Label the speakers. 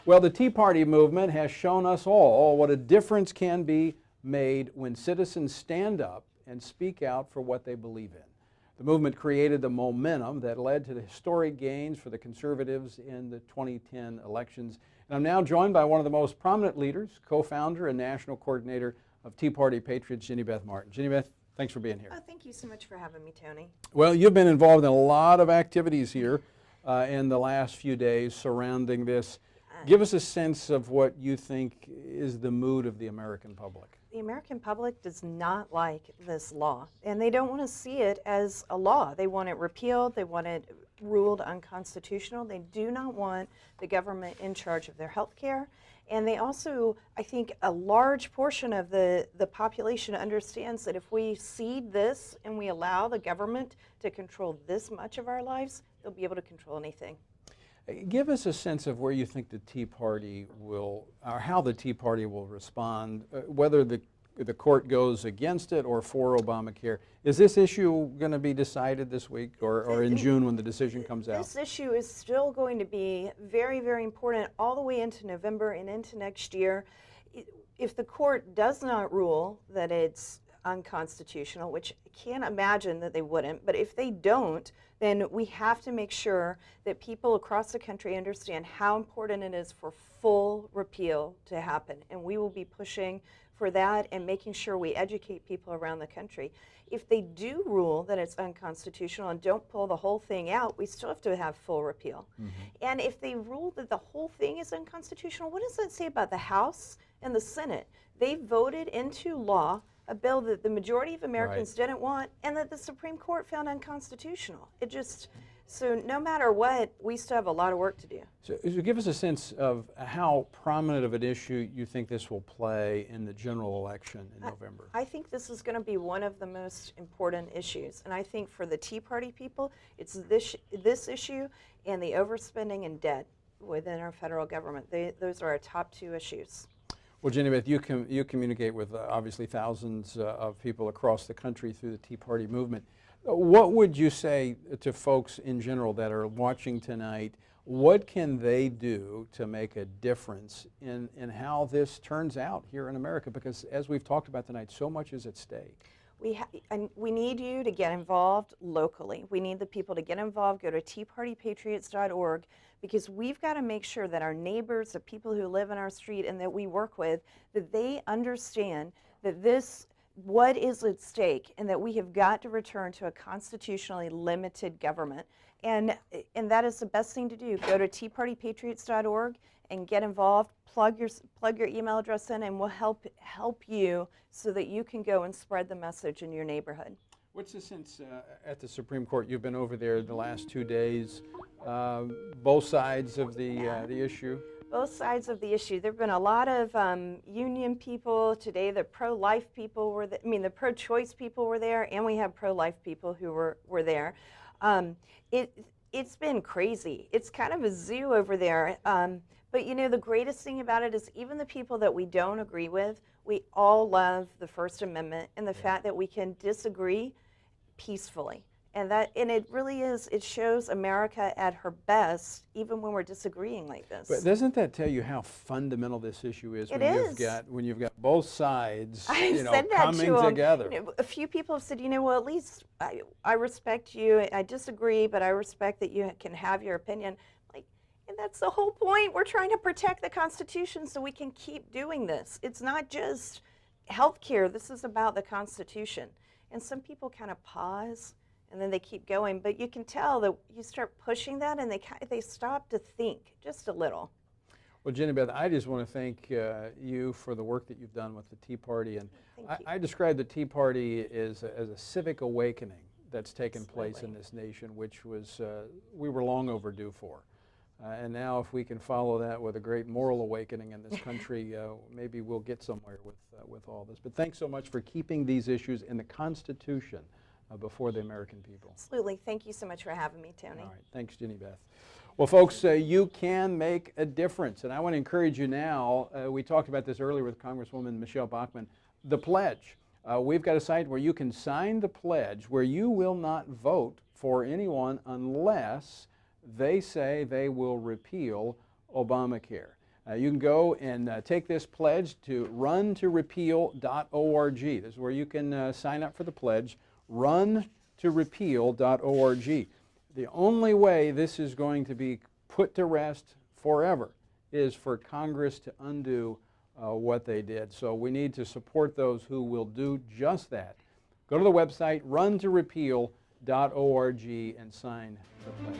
Speaker 1: Well, the Tea Party movement has shown us all what a difference can be made when citizens stand up and speak out for what they believe in. The movement created the momentum that led to the historic gains for the conservatives in the 2010 elections. And I'm now joined by one of the most prominent leaders, co-founder and national coordinator of Tea Party Patriots, Jenny Beth Martin. Jenny Beth, thanks for being here.
Speaker 2: Oh, thank you so much for having me, Tony.
Speaker 1: Well, you've been involved in a lot of activities here in the last few days surrounding this. Give us a sense of what you think is the mood of the American public.
Speaker 2: The American public does not like this law, and they don't want to see it as a law. They want it repealed. They want it ruled unconstitutional. They do not want the government in charge of their health care. And they also, I think, a large portion of the population understands that if we cede this and we allow the government to control this much of our lives, they'll be able to control anything.
Speaker 1: Give us a sense of where you think the Tea Party will, or how the Tea Party will respond, whether the court goes against it or for Obamacare. Is this issue going to be decided this week or in June when the decision comes out?
Speaker 2: This issue is still going to be very, very important all the way into November and into next year. If the court does not rule that it's unconstitutional, which I can't imagine that they wouldn't, but if they don't, then we have to make sure that people across the country understand how important it is for full repeal to happen. And we will be pushing for that and making sure we educate people around the country. If they do rule that it's unconstitutional and don't pull the whole thing out, we still have to have full repeal. And if they rule that the whole thing is unconstitutional, what does that say about the House and the Senate? They voted into law a bill that the majority of Americans didn't want and that the Supreme Court found unconstitutional. It just, so no matter what, we still have a lot of work to do.
Speaker 1: So give us a sense of how prominent of an issue you think this will play in the general election in November.
Speaker 2: I think this is going to be one of the most important issues. And I think for the Tea Party people, it's this issue and the overspending and debt within our federal government. Those are our top two issues.
Speaker 1: Well, Jenny Beth, you communicate with obviously thousands of people across the country through the Tea Party movement. What would you say to folks in general that are watching tonight? What can they do to make a difference in how this turns out here in America? Because as we've talked about tonight, so much is at stake.
Speaker 2: We need you to get involved locally. We need the people to get involved. Go to teapartypatriots.org because we've got to make sure that our neighbors, the people who live in our street and that we work with, that they understand that what is at stake and that we have got to return to a constitutionally limited government. And that is the best thing to do. Go to teapartypatriots.org and get involved. Plug your email address in and we'll help you so that you can go and spread the message in your neighborhood.
Speaker 1: What's the sense at the Supreme Court? You've been over there the last 2 days. Both sides of the issue.
Speaker 2: Both sides of the issue. There have been a lot of union people today. The pro-life people were there. I mean, the pro-choice people were there, and we have pro-life people who were there. It's been crazy. It's kind of a zoo over there. But you know, the greatest thing about it is even the people that we don't agree with, we all love the First Amendment and the fact that we can disagree peacefully. And it really is, it shows America at her best, even when we're disagreeing like this.
Speaker 1: But doesn't that tell you how fundamental this issue is? When you've got both sides, coming together.
Speaker 2: You know, a few people have said, well, at least I respect you. I disagree, but I respect that you can have your opinion. And that's the whole point. We're trying to protect the Constitution so we can keep doing this. It's not just health care. This is about the Constitution. And some people kind of pause and then they keep going. But you can tell that you start pushing that and they stop to think just a little.
Speaker 1: Well, Jenny Beth, I just want to thank you for the work that you've done with the Tea Party. And I describe the Tea Party as a civic awakening that's taken place in this nation, which was we were long overdue for. And now if we can follow that with a great moral awakening in this country, maybe we'll get somewhere with all this. But thanks so much for keeping these issues in the Constitution before the American people.
Speaker 2: Absolutely. Thank you so much for having me, Tony.
Speaker 1: All right. Thanks, Jenny Beth. Well, folks, you can make a difference. And I want to encourage you now. We talked about this earlier with Congresswoman Michele Bachmann. The pledge. We've got a site where you can sign the pledge where you will not vote for anyone unless they say they will repeal Obamacare. You can go and take this pledge to runtorepeal.org. This is where you can sign up for the pledge, runtorepeal.org. The only way this is going to be put to rest forever is for Congress to undo what they did. So we need to support those who will do just that. Go to the website, runtorepeal.org, and sign the pledge.